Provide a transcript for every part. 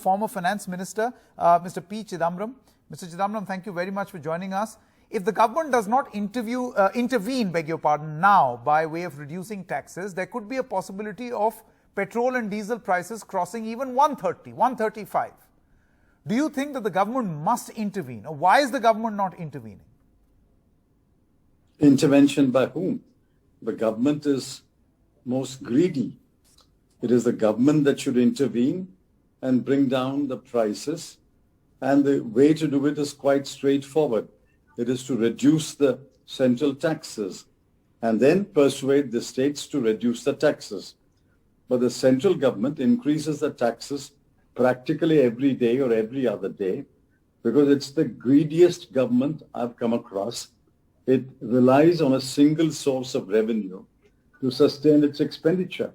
former Finance Minister, Mr. P. Chidambaram. Mr. Chidambaram, thank you very much for joining us. If the government does not intervene, now by way of reducing taxes, there could be a possibility of petrol and diesel prices crossing even 130, 135. Do you think that the government must intervene, or why is the government not intervening? Intervention by whom? The government is most greedy. It is the government that should intervene and bring down the prices. And the way to do it is quite straightforward. It is to reduce the central taxes and then persuade the states to reduce the taxes. But the central government increases the taxes practically every day or every other day because it's the greediest government I've come across. It relies on a single source of revenue to sustain its expenditure.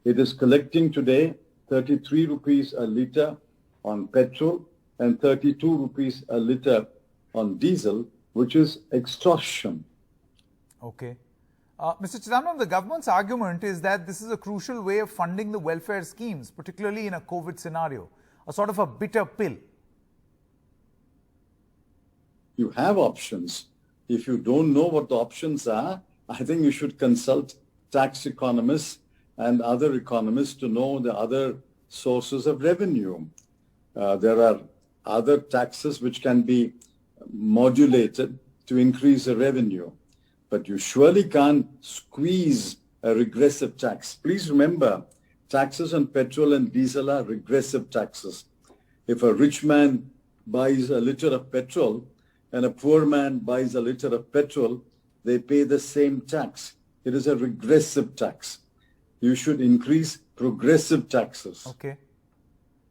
It is collecting today 33 rupees a litre on petrol and 32 rupees a litre on diesel, which is extortion. Okay. Mr. Chidambaram, the government's argument is that this is a crucial way of funding the welfare schemes, particularly in a COVID scenario, a sort of a bitter pill. You have options. If you don't know what the options are, I think you should consult tax economists and other economists to know the other sources of revenue. There are other taxes which can be modulated to increase the revenue. But you surely can't squeeze a regressive tax. Please remember, taxes on petrol and diesel are regressive taxes. If a rich man buys a liter of petrol and a poor man buys a liter of petrol, they pay the same tax. It is a regressive tax. You should increase progressive taxes. Okay.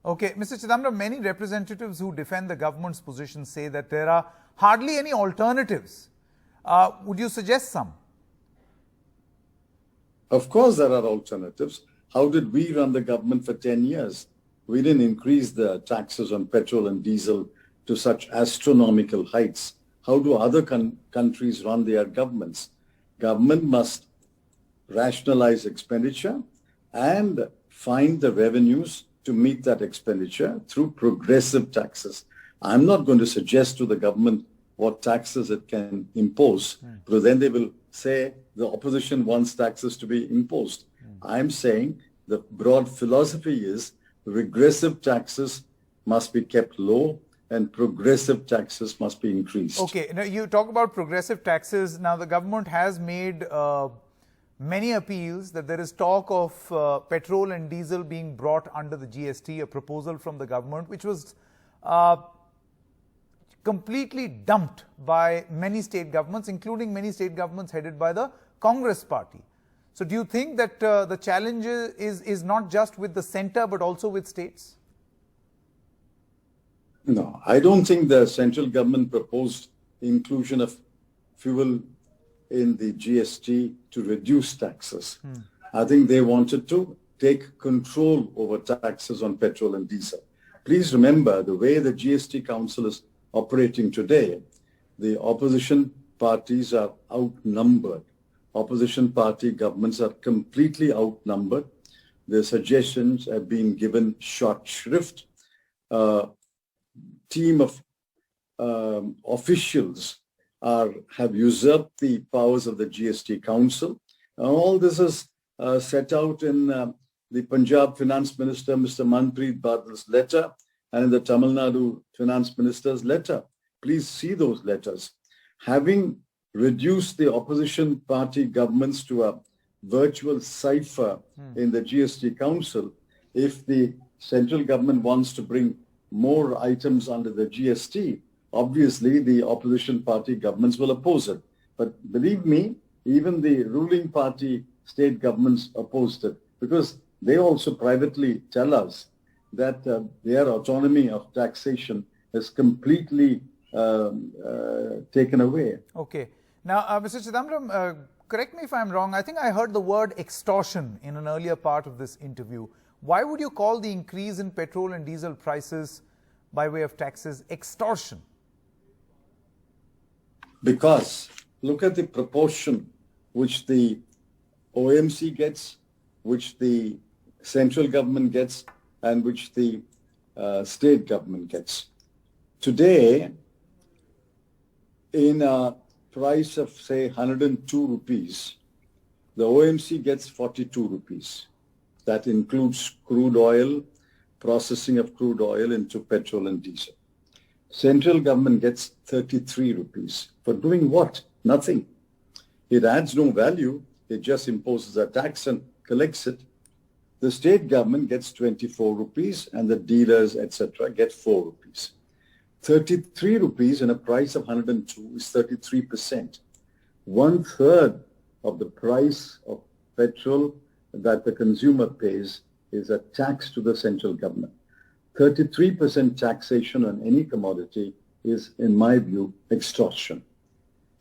Okay, Mr. Chidambaram, many representatives who defend the government's position say that there are hardly any alternatives. Would you suggest some? Of course there are alternatives. How did we run the government for 10 years? We didn't increase the taxes on petrol and diesel to such astronomical heights. How do other countries run their governments? Government must rationalize expenditure and find the revenues to meet that expenditure through progressive taxes. I'm not going to suggest to the government what taxes it can impose, because then they will say the opposition wants taxes to be imposed. I'm saying the broad philosophy is regressive taxes must be kept low and progressive taxes must be increased. Okay, now you talk about progressive taxes. Now the government has made many appeals that there is talk of petrol and diesel being brought under the GST, a proposal from the government which was completely dumped by many state governments, including many state governments headed by the Congress party. So do you think that the challenge is not just with the center but also with states? No, I don't think the central government proposed inclusion of fuel in the GST to reduce taxes. I think they wanted to take control over taxes on petrol and diesel. Please remember, the way the GST Council is operating today, the opposition parties are outnumbered. Opposition party governments are completely outnumbered. Their suggestions have been given short shrift. Team of officials have usurped the powers of the GST Council. All this is set out in the Punjab Finance Minister, Mr. Manpreet Badal's letter, and in the Tamil Nadu Finance Minister's letter. Please see those letters. Having reduced the opposition party governments to a virtual cipher in the GST Council, if the central government wants to bring more items under the GST, obviously the opposition party governments will oppose it. But believe me, even the ruling party state governments opposed it, because they also privately tell us that their autonomy of taxation is completely taken away. Okay. Now, Mr. Chidambaram, correct me if I'm wrong. I think I heard the word extortion in an earlier part of this interview. Why would you call the increase in petrol and diesel prices by way of taxes extortion? Because look at the proportion which the OMC gets, which the central government gets, and which the state government gets. Today, in a price of say 102 rupees, the OMC gets 42 rupees. That includes crude oil, processing of crude oil into petrol and diesel. Central government gets 33 rupees. For doing what? Nothing. It adds no value. It just imposes a tax and collects it. The state government gets 24 rupees and the dealers, etc., get 4 rupees. 33 rupees in a price of 102 is 33%. 1/3 of the price of petrol that the consumer pays is a tax to the central government. 33% taxation on any commodity is, in my view, extortion.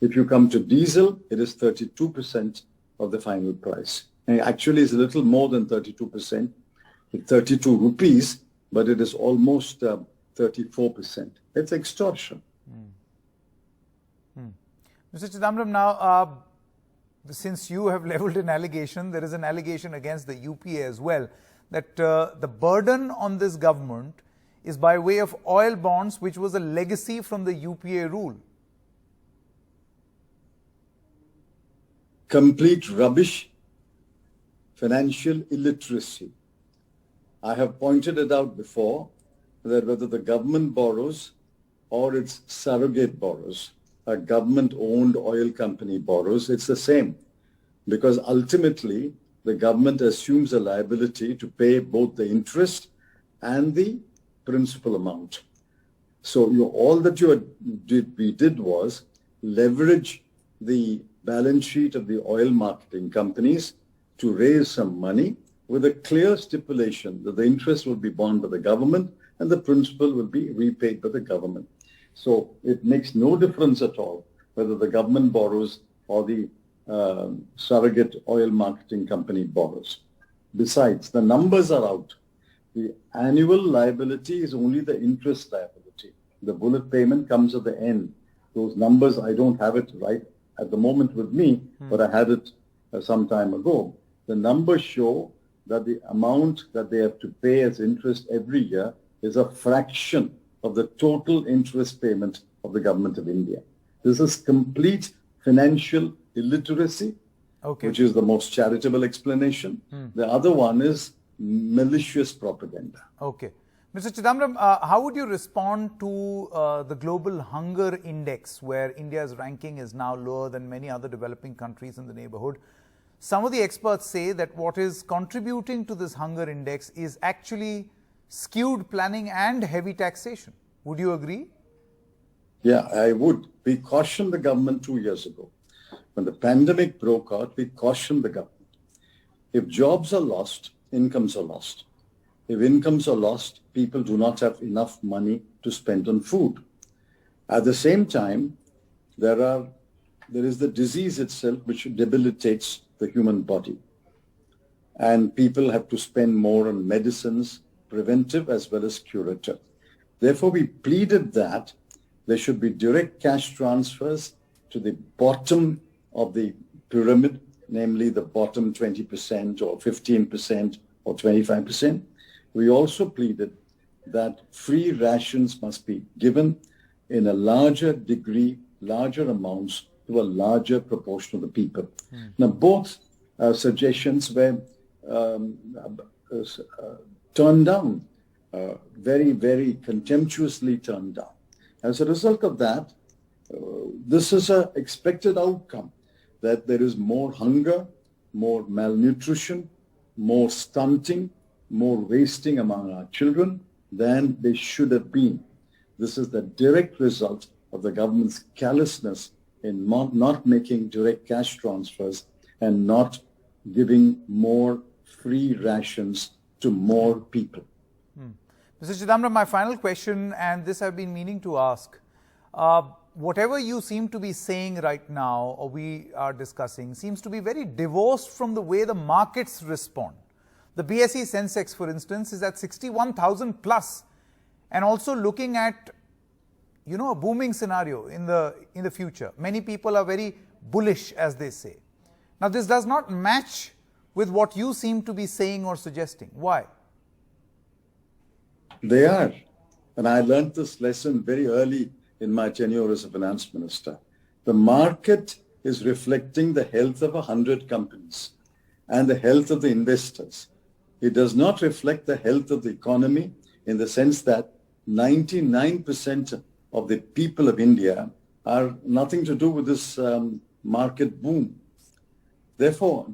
If you come to diesel, it is 32% of the final price. And actually, it's a little more than 32%, 32 rupees, but it is almost 34%. It's extortion. Mr. Chidambaram, now, since you have leveled an allegation, there is an allegation against the UPA as well, that the burden on this government is by way of oil bonds, which was a legacy from the UPA rule. Complete rubbish, financial illiteracy. I have pointed it out before that whether the government borrows or its surrogate borrows, a government-owned oil company borrows, it's the same. Because ultimately, the government assumes a liability to pay both the interest and the principal amount. So all that we did was leverage the balance sheet of the oil marketing companies to raise some money with a clear stipulation that the interest will be borne by the government and the principal will be repaid by the government. So it makes no difference at all whether the government borrows or the surrogate oil marketing company borrows. Besides, the numbers are out. The annual liability is only the interest liability. The bullet payment comes at the end. Those numbers, I don't have it right at the moment with me, but I had it some time ago. The numbers show that the amount that they have to pay as interest every year is a fraction of the total interest payment of the government of India. This is complete financial illiteracy, which is the most charitable explanation. The other one is malicious propaganda. Okay. Mr. Chidambaram, how would you respond to the Global Hunger Index, where India's ranking is now lower than many other developing countries in the neighborhood? Some of the experts say that what is contributing to this hunger index is actually skewed planning and heavy taxation. Would you agree? Yeah, I would. We cautioned the government 2 years ago. When the pandemic broke out, we cautioned the government. If jobs are lost, incomes are lost. If incomes are lost, people do not have enough money to spend on food. At the same time, there is the disease itself which debilitates the human body. And people have to spend more on medicines, preventive as well as curative. Therefore, we pleaded that there should be direct cash transfers to the bottom of the pyramid, namely the bottom 20% or 15% or 25%. We also pleaded that free rations must be given in a larger degree, larger amounts to a larger proportion of the people. Now, both suggestions were turned down, very, very contemptuously turned down. As a result of that, this is an expected outcome, that there is more hunger, more malnutrition, more stunting, more wasting among our children than they should have been. This is the direct result of the government's callousness in not making direct cash transfers and not giving more free rations to more people. Mr. Chidambaram, my final question, and this I've been meaning to ask. Whatever you seem to be saying right now, or we are discussing, seems to be very divorced from the way the markets respond. The BSE Sensex, for instance, is at 61,000 plus, and also looking at, a booming scenario in the future. Many people are very bullish, as they say. Now, this does not match with what you seem to be saying or suggesting. Why? They are. And I learned this lesson very early in my tenure as a finance minister. The market is reflecting the health of 100 companies and the health of the investors. It does not reflect the health of the economy in the sense that 99% of the people of India are nothing to do with this market boom. Therefore,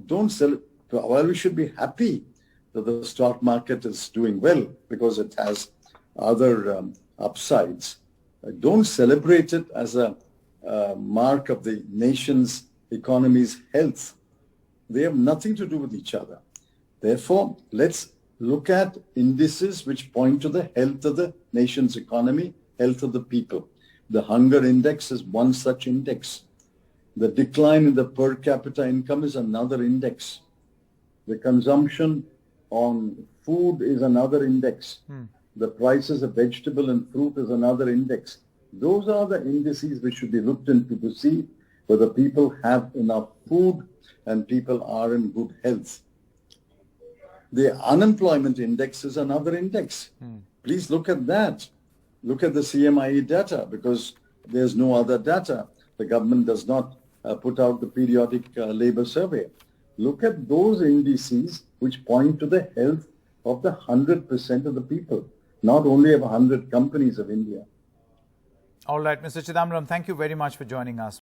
while we should be happy that the stock market is doing well because it has other upsides, don't celebrate it as a mark of the nation's economy's health. They have nothing to do with each other. Therefore, let's look at indices which point to the health of the nation's economy, health of the people. The hunger index is one such index. The decline in the per capita income is another index. The consumption on food is another index. The prices of vegetable and fruit is another index. Those are the indices which should be looked into to see whether people have enough food and people are in good health. The unemployment index is another index. Please look at that. Look at the CMIE data because there's no other data. The government does not put out the periodic labor survey. Look at those indices which point to the health of the 100% of the people, not only of 100 companies of India. All right, Mr. Chidambaram, thank you very much for joining us.